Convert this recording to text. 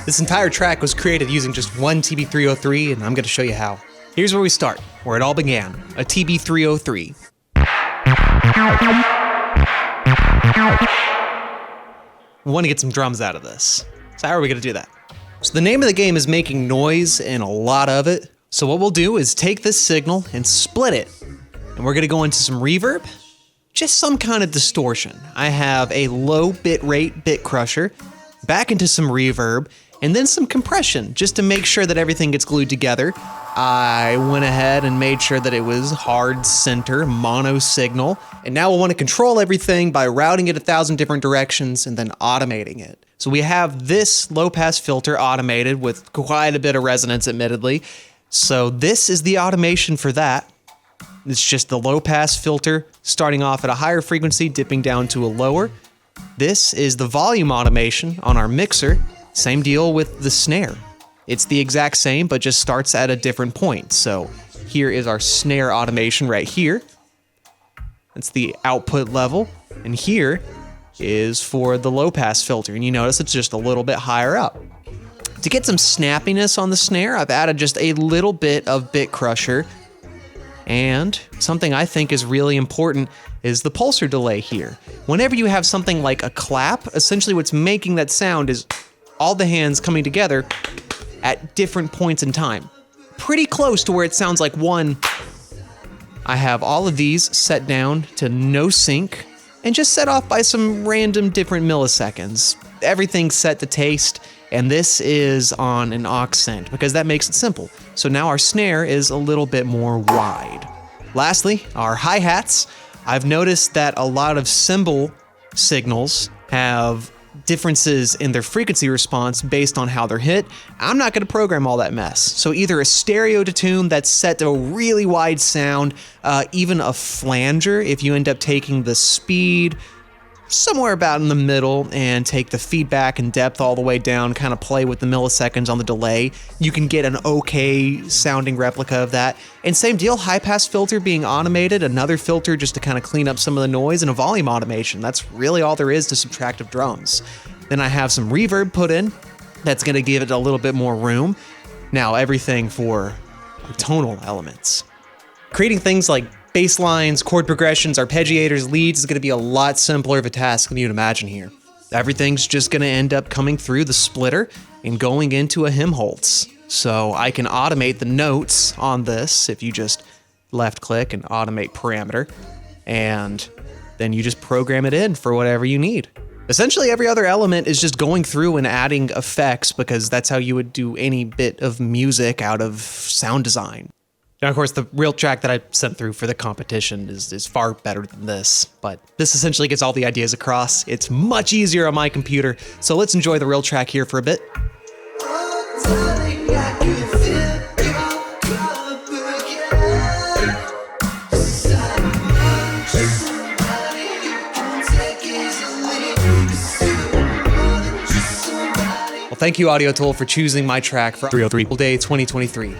This entire track was created using just one TB303, and I'm going to show you how. Here's where we start, where it all began, a TB303. We want to get some drums out of this. So how are we going to do that? So the name of the game is making noise, and a lot of it. So what we'll do is take this signal and split it. And we're going to go into some reverb, just some kind of distortion. I have a low bit rate bit crusher, back into some reverb, and then some compression, just to make sure that everything gets glued together. I went ahead and made sure that it was hard center, mono signal, and now we'll want to control everything by routing it 1,000 different directions and then automating it. So we have this low pass filter automated with quite a bit of resonance, admittedly. So this is the automation for that. It's just the low pass filter starting off at a higher frequency, dipping down to a lower. This is the volume automation on our mixer. Same deal with the snare. It's the exact same, but just starts at a different point. So here is our snare automation right here. That's the output level. And here is for the low pass filter. And you notice it's just a little bit higher up. To get some snappiness on the snare, I've added just a little bit of bit crusher. And something I think is really important is the pulsar delay here. Whenever you have something like a clap, essentially what's making that sound is all the hands coming together at different points in time. Pretty close to where it sounds like one. I have all of these set down to no sync and just set off by some random different milliseconds. Everything's set to taste, and this is on an aux send because that makes it simple. So now our snare is a little bit more wide. Lastly, our hi-hats. I've noticed that a lot of cymbal signals have differences in their frequency response based on how they're hit. I'm not going to program all that mess. So either a stereo to tune that's set to a really wide sound, even a flanger if you end up taking the speed somewhere about in the middle and take the feedback and depth all the way down, kind of play with the milliseconds on the delay. You can get an okay sounding replica of that. And same deal, high pass filter being automated, another filter just to kind of clean up some of the noise, and a volume automation. That's really all there is to subtractive drums. Then I have some reverb put in. That's gonna give it a little bit more room. Now everything for tonal elements. Creating things like bass lines, chord progressions, arpeggiators, leads is going to be a lot simpler of a task than you'd imagine here. Everything's just going to end up coming through the splitter and going into a Helmholtz. So I can automate the notes on this if you just left click and automate parameter, and then you just program it in for whatever you need. Essentially every other element is just going through and adding effects because that's how you would do any bit of music out of sound design. Now, of course, the real track that I sent through for the competition is far better than this, but this essentially gets all the ideas across. It's much easier on my computer, so let's enjoy the real track here for a bit. Well, thank you, audiotool, for choosing my track for 303 Day 2023.